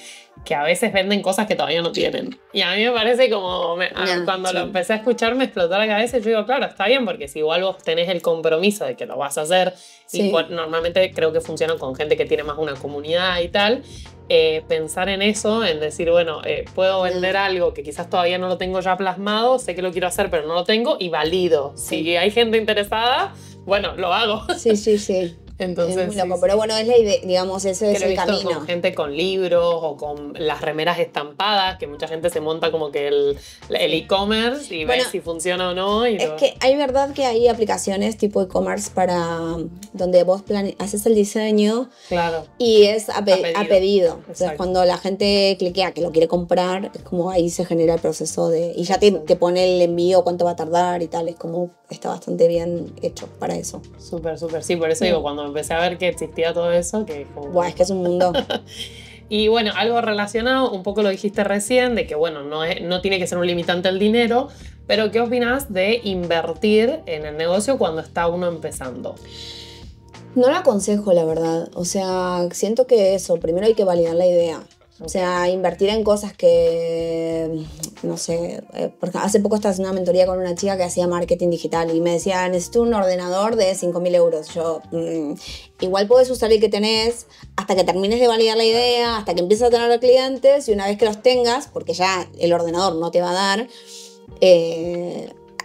a veces venden cosas que todavía no tienen. Y a mí me parece como, cuando lo empecé a escuchar me explotó la cabeza y yo digo, claro, está bien, porque si igual vos tenés el compromiso de que lo vas a hacer, y normalmente creo que funciona con gente que tiene más una comunidad y tal, pensar en eso, en decir, bueno, puedo vender algo que quizás todavía no lo tengo ya plasmado, sé que lo quiero hacer pero no lo tengo y valido. Si hay gente interesada, bueno, lo hago. Sí. Entonces, es muy loco, pero bueno, es la idea, digamos, ese es el camino. Con gente con libros o con las remeras estampadas, que mucha gente se monta como que el e-commerce y ve si funciona o no. Que hay verdad que hay aplicaciones tipo e-commerce para donde vos haces el diseño y es a pedido. Entonces cuando la gente cliquea que lo quiere comprar, es como ahí se genera el proceso de... Y ya te pone el envío, cuánto va a tardar y tal, es como está bastante bien hecho para eso. Súper, sí, por eso digo, cuando empecé a ver que existía todo eso, que como... es que es un mundo. Y bueno, algo relacionado, un poco lo dijiste recién, de que bueno, no tiene que ser un limitante el dinero, pero ¿qué opinas de invertir en el negocio cuando está uno empezando? No lo aconsejo, la verdad. O sea, siento que primero hay que validar la idea. O sea, invertir en cosas que, no sé, porque hace poco estaba haciendo una mentoría con una chica que hacía marketing digital y me decía, necesito un ordenador de 5.000 euros. Yo, igual puedes usar el que tenés hasta que termines de validar la idea, hasta que empieces a tener clientes y una vez que los tengas, porque ya el ordenador no te va a dar,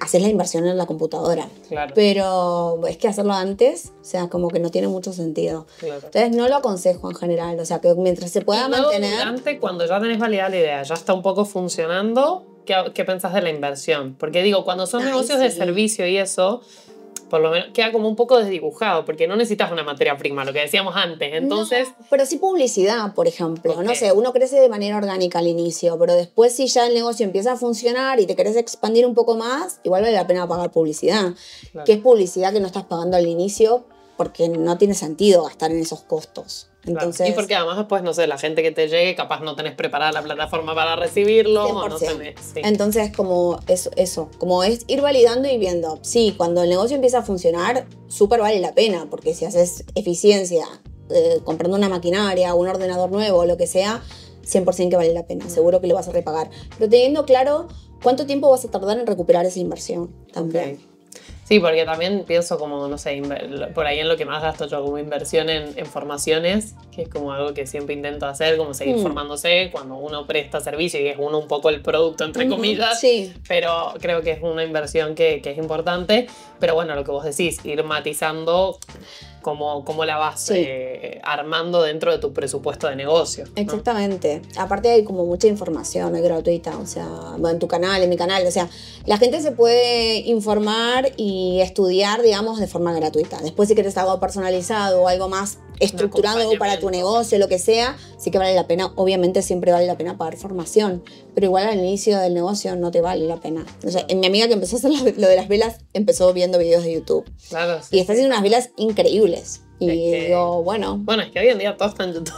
haces la inversión en la computadora. Pero es que hacerlo antes, o sea, como que no tiene mucho sentido. Entonces no lo aconsejo en general, o sea, que mientras se pueda mantener... Durante, cuando ya tenés validada la idea, ya está un poco funcionando, ¿qué pensás de la inversión? Porque digo, cuando son negocios de servicio y eso... por lo menos queda como un poco desdibujado, porque no necesitas una materia prima, lo que decíamos antes, entonces... No, pero sí publicidad, por ejemplo. No sé, uno crece de manera orgánica al inicio, pero después si ya el negocio empieza a funcionar y te querés expandir un poco más, igual vale la pena pagar publicidad. Que es publicidad que no estás pagando al inicio porque no tiene sentido gastar en esos costos. Entonces, y porque además después, no sé, la gente que te llegue, capaz no tenés preparada la plataforma para recibirlo, 100%. O no tenés, Entonces, como eso, como es ir validando y viendo. Sí, cuando el negocio empieza a funcionar, súper vale la pena, porque si haces eficiencia comprando una maquinaria, un ordenador nuevo, o lo que sea, 100% que vale la pena, seguro que lo vas a repagar. Pero teniendo claro cuánto tiempo vas a tardar en recuperar esa inversión también. Okay. Sí, porque también pienso como, no sé, por ahí en lo que más gasto yo como inversión en formaciones, que es como algo que siempre intento hacer, como seguir formándose cuando uno presta servicio y es uno un poco el producto, entre comillas, sí. Pero creo que es una inversión que es importante. Pero bueno, lo que vos decís, ir matizando cómo la vas armando dentro de tu presupuesto de negocio, ¿no? Exactamente. Aparte hay como mucha información, es gratuita, o sea, en tu canal, en mi canal, o sea, la gente se puede informar y estudiar, digamos, de forma gratuita. Después si quieres algo personalizado o algo más estructurado para tu negocio, lo que sea, sí que vale la pena. Obviamente siempre vale la pena pagar formación, pero igual al inicio del negocio no te vale la pena. O sea, mi amiga que empezó a hacer lo de las velas empezó viendo videos de YouTube. Claro, sí, y está haciendo unas velas increíbles. Y digo, bueno. Bueno, es que hoy en día todo está en YouTube.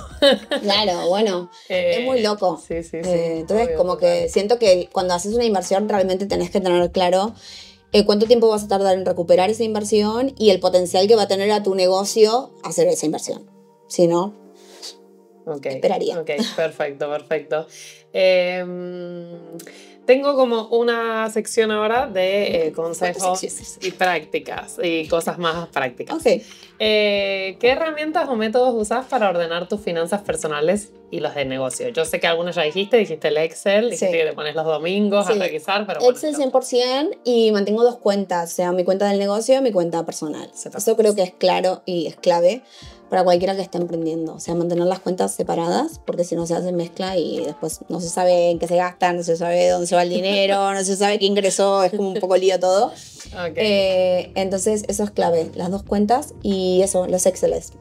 Claro, bueno, es muy loco. Sí. Entonces, como que siento que cuando haces una inversión realmente tenés que tener claro cuánto tiempo vas a tardar en recuperar esa inversión y el potencial que va a tener a tu negocio hacer esa inversión. Si no, esperaría. Ok, perfecto. Tengo como una sección ahora de consejos y prácticas y cosas más prácticas. Okay. ¿Qué herramientas o métodos usás para ordenar tus finanzas personales y los de negocio? Yo sé que algunos ya dijiste el Excel, dijiste que te pones los domingos a revisar, pero bueno. Excel 100% y mantengo 2 cuentas, o sea, mi cuenta del negocio y mi cuenta personal. Eso creo que es claro y es clave para cualquiera que esté emprendiendo. O sea, mantener las cuentas separadas, porque si no se hace mezcla y después no se sabe en qué se gasta, no se sabe dónde se va el dinero, no se sabe qué ingresó, es como un poco lío todo. Entonces, eso es clave, las 2 cuentas y eso, los Exceles.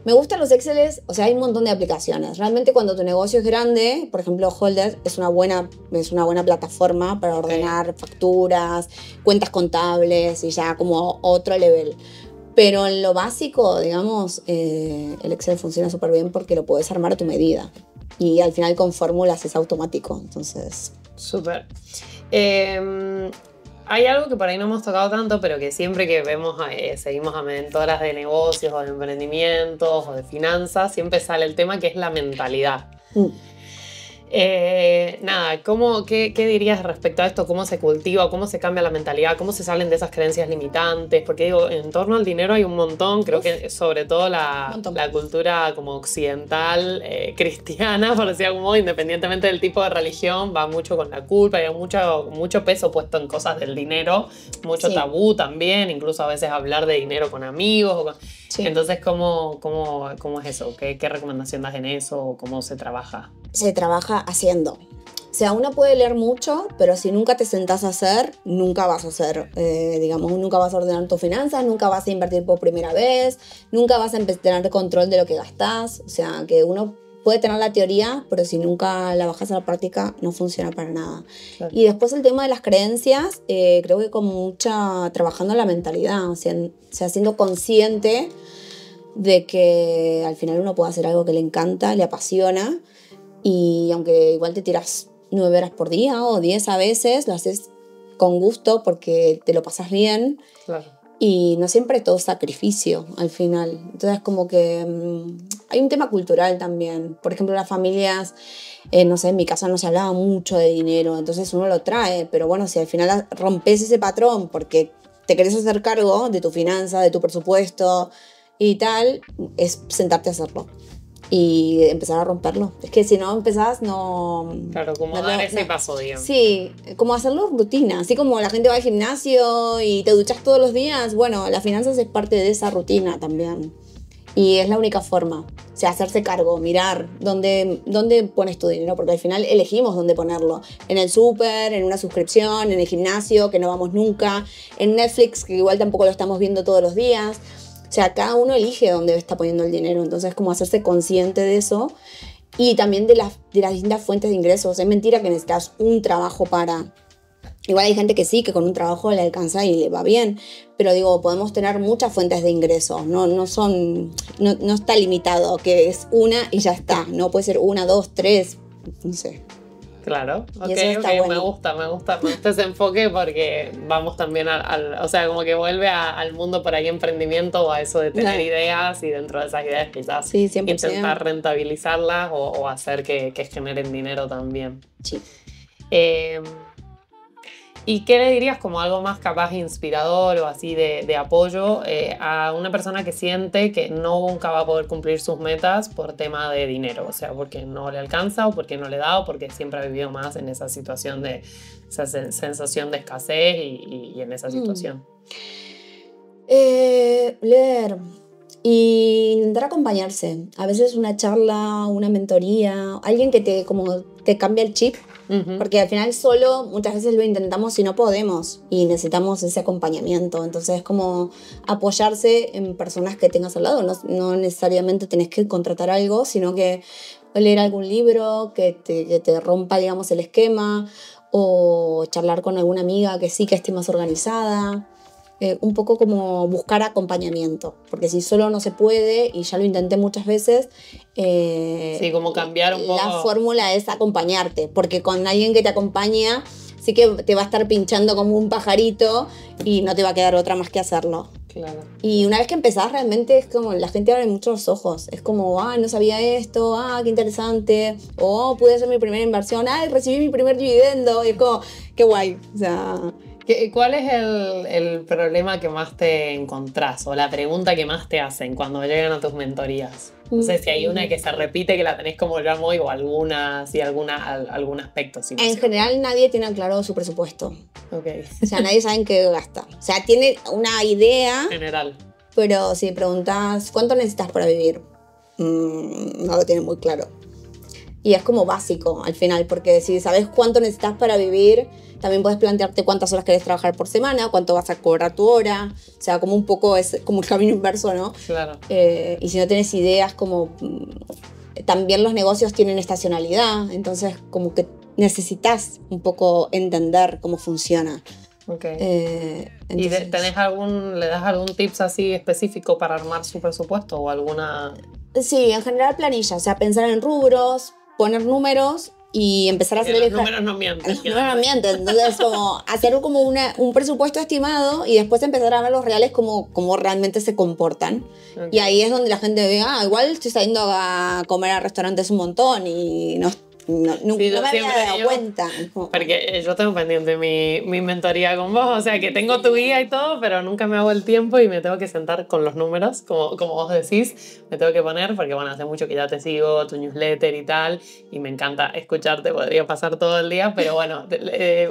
Me gustan los Exceles, o sea, hay un montón de aplicaciones. Realmente cuando tu negocio es grande, por ejemplo, Holder es una buena plataforma para ordenar facturas, cuentas contables y ya como otro level. Pero en lo básico, digamos, el Excel funciona súper bien porque lo puedes armar a tu medida. Y al final con fórmulas es automático, entonces... Súper. Hay algo que por ahí no hemos tocado tanto, pero que siempre que vemos, seguimos a mentoras de negocios o de emprendimientos o de finanzas, siempre sale el tema que es la mentalidad. Nada, ¿qué dirías respecto a esto? ¿Cómo se cultiva? ¿Cómo se cambia la mentalidad? ¿Cómo se salen de esas creencias limitantes? Porque digo, en torno al dinero hay un montón, creo que sobre todo la cultura como occidental, cristiana, por decir algún modo, independientemente del tipo de religión, va mucho con la culpa y hay mucho peso puesto en cosas del dinero, mucho tabú también, incluso a veces hablar de dinero con amigos. Entonces, ¿cómo es eso? ¿Qué recomendación das en eso? ¿Cómo se trabaja? Se trabaja haciendo. O sea, uno puede leer mucho, pero si nunca te sentás a hacer, nunca vas a hacer, nunca vas a ordenar tus finanzas, nunca vas a invertir por primera vez, nunca vas a tener control de lo que gastás. O sea, que uno puede tener la teoría, pero si nunca la bajas a la práctica, no funciona para nada. Claro. Y después el tema de las creencias, creo que trabajando la mentalidad, o sea, siendo consciente de que al final uno puede hacer algo que le encanta, le apasiona, y aunque igual te tiras 9 horas por día o 10 a veces, lo haces con gusto porque te lo pasas bien. Claro. Y no siempre es todo sacrificio al final. Entonces como que hay un tema cultural también. Por ejemplo, las familias, no sé, en mi casa no se hablaba mucho de dinero, entonces uno lo trae. Pero bueno, si al final rompes ese patrón porque te querés hacer cargo de tu finanza, de tu presupuesto y tal, es sentarte a hacerlo y empezar a romperlo. Es que si no empezás, no... Claro, como dar ese paso, digamos. Sí, como hacerlo rutina. Así como la gente va al gimnasio y te duchas todos los días, bueno, las finanzas es parte de esa rutina también. Y es la única forma. O sea, hacerse cargo, mirar dónde pones tu dinero, porque al final elegimos dónde ponerlo. En el súper, en una suscripción, en el gimnasio, que no vamos nunca, en Netflix, que igual tampoco lo estamos viendo todos los días. O sea, cada uno elige dónde está poniendo el dinero. Entonces, como hacerse consciente de eso y también de las distintas fuentes de ingresos. Es mentira que necesitas un trabajo para... Igual hay gente que sí, que con un trabajo le alcanza y le va bien. Pero digo, podemos tener muchas fuentes de ingresos. No está limitado, que es una y ya está. No puede ser 1, 2, 3, no sé. Claro, Y eso está bueno. me gusta ese enfoque porque vamos también o sea, como que vuelve al mundo por ahí emprendimiento o a eso de tener ideas y dentro de esas ideas quizás Sí, 100%. intentar rentabilizarlas o hacer que generen dinero también. Sí. ¿Y qué le dirías como algo más capaz inspirador o así de apoyo a una persona que siente que nunca va a poder cumplir sus metas por tema de dinero? O sea, porque no le alcanza o porque no le da o porque siempre ha vivido más en esa situación de esa sensación de escasez y en esa situación. Leer y intentar acompañarse. A veces una charla, una mentoría, alguien que te cambia el chip. Porque al final solo muchas veces lo intentamos y no podemos y necesitamos ese acompañamiento. Entonces es como apoyarse en personas que tengas al lado. No necesariamente tenés que contratar algo, sino que leer algún libro que te rompa, digamos, el esquema, o charlar con alguna amiga que sí que esté más organizada. Un poco como buscar acompañamiento, porque si solo no se puede, y ya lo intenté muchas veces, sí, como cambiar un poco. La fórmula es acompañarte, porque con alguien que te acompaña sí que te va a estar pinchando como un pajarito y no te va a quedar otra más que hacerlo. Claro. Y una vez que empezás, realmente es como la gente abre mucho los ojos. Es como, no sabía esto, qué interesante. O pude hacer mi primera inversión, recibí mi primer dividendo. Y es como, qué guay. O sea, ¿cuál es el problema que más te encontrás o la pregunta que más te hacen cuando llegan a tus mentorías? No sé si hay una que se repite, que la tenés como ya muy, o alguna, si algún aspecto. Si no en general nadie tiene claro su presupuesto. Okay. O sea, nadie sabe en qué gasta. O sea, tiene una idea. General. Pero si preguntas, ¿cuánto necesitas para vivir? No lo tiene muy claro. Y es como básico al final, porque si sabes cuánto necesitas para vivir, también puedes plantearte cuántas horas querés trabajar por semana, cuánto vas a cobrar tu hora. O sea, como un poco es como el camino inverso, ¿no? Claro. Y si no tienes ideas, como también los negocios tienen estacionalidad, entonces como que necesitas un poco entender cómo funciona. Okay. Entonces, ¿Y le das algún tips así específico para armar su presupuesto o alguna...? Sí, en general planilla, o sea, pensar en rubros, poner números y empezar a hacer los números no mienten. Los números no mienten, entonces como hacer como un presupuesto estimado y después empezar a ver los reales como realmente se comportan. Okay. Y ahí es donde la gente ve, igual estoy saliendo a comer a restaurantes un montón y no me había dado cuenta. Porque yo tengo pendiente mi mentoría con vos, o sea que tengo tu guía y todo, pero nunca me hago el tiempo y me tengo que sentar con los números, como vos decís, me tengo que poner, porque bueno, hace mucho que ya te sigo, tu newsletter y tal, y me encanta escucharte, podría pasar todo el día, pero bueno,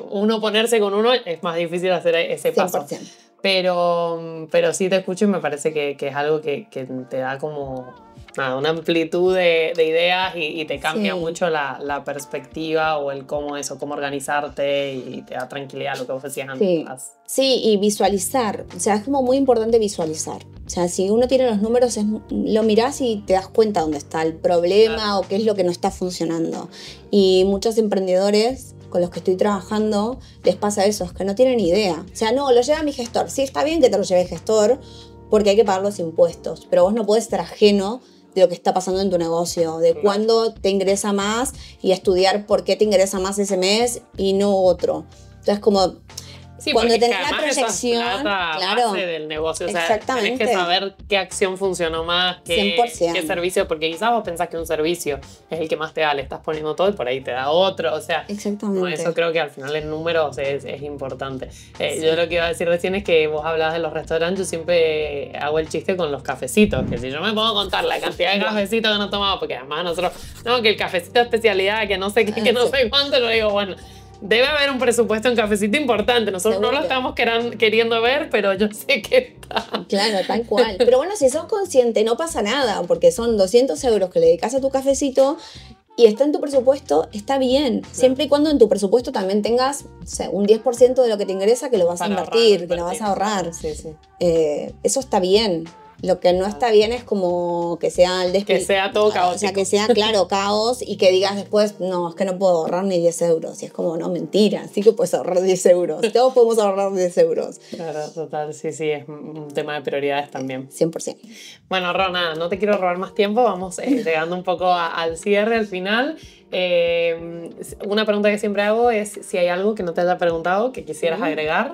uno ponerse con uno es más difícil hacer ese paso. 100%. Pero sí te escucho y me parece que es algo que te da como... una amplitud de ideas y te cambia mucho la perspectiva o el cómo organizarte y te da tranquilidad, lo que vos decías antes. Sí, y visualizar, o sea, es como muy importante visualizar. O sea, si uno tiene los números, lo mirás y te das cuenta dónde está el problema o qué es lo que no está funcionando. Y muchos emprendedores con los que estoy trabajando les pasa eso, es que no tienen idea. O sea, no, lo lleva mi gestor. Sí, está bien que te lo lleve el gestor porque hay que pagar los impuestos, pero vos no podés estar ajeno de lo que está pasando en tu negocio, de cuándo te ingresa más y estudiar por qué te ingresa más ese mes y no otro. Entonces, como sí, cuando tenés la proyección, claro, base del negocio, o sea, exactamente. Tenés que saber qué acción funcionó más, qué servicio, porque quizás vos pensás que un servicio es el que más te da, le estás poniendo todo y por ahí te da otro, o sea, exactamente. Eso creo que al final en números es importante. Yo lo que iba a decir recién es que vos hablabas de los restaurantes, yo siempre hago el chiste con los cafecitos, que si yo me pongo a contar la cantidad de cafecitos que no tomamos, porque además nosotros, no, que el cafecito de especialidad, que no sé qué, que no sé cuánto, lo digo, bueno, debe haber un presupuesto en cafecito importante. Nosotros seguro. No lo estamos queriendo ver, pero yo sé que está. Claro, tal cual. Pero bueno, si sos consciente, no pasa nada, porque son 200 euros que le dedicas a tu cafecito y está en tu presupuesto, está bien. Claro. Siempre y cuando en tu presupuesto también tengas, o sea, un 10% de lo que te ingresa que lo vas a invertir, que lo vas a ahorrar. Sí, sí. Eso está bien. Lo que no está bien es como que sea el que sea todo caótico. O sea, que sea, claro, caos y que digas después, no, es que no puedo ahorrar ni 10 euros. Y es como, no, mentira, sí que puedes ahorrar 10 euros. Todos podemos ahorrar 10 euros. Claro, total, sí, es un tema de prioridades también. 100%. Bueno, Rona, no te quiero robar más tiempo, vamos llegando un poco al cierre, al final. Una pregunta que siempre hago es si hay algo que no te haya preguntado que quisieras agregar.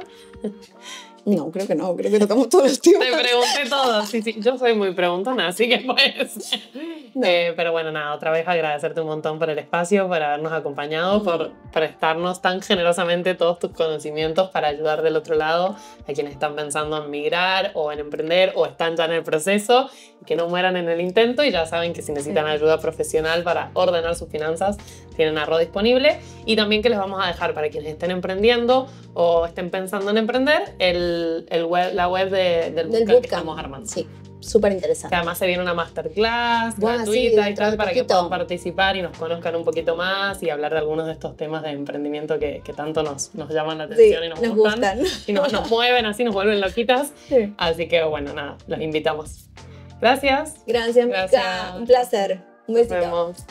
No, creo que no, creo que tocamos todos los temas. Te pregunté todo, sí, yo soy muy preguntona, así que pues... No. Pero bueno, nada, otra vez agradecerte un montón por el espacio, por habernos acompañado, por prestarnos tan generosamente todos tus conocimientos para ayudar del otro lado a quienes están pensando en migrar o en emprender o están ya en el proceso, que no mueran en el intento y ya saben que si necesitan ayuda profesional para ordenar sus finanzas, tienen a Ro disponible. Y también que les vamos a dejar para quienes estén emprendiendo o estén pensando en emprender la web del bootcamp que estamos armando. Sí, súper interesante. Que además se viene una masterclass gratuita y tal para que puedan participar y nos conozcan un poquito más y hablar de algunos de estos temas de emprendimiento que tanto nos llaman la atención y nos gustan. Y nos mueven así, nos vuelven loquitas. Sí. Así que bueno, nada, los invitamos. Gracias. Gracias, Mica. Un placer. Un besito. Nos vemos.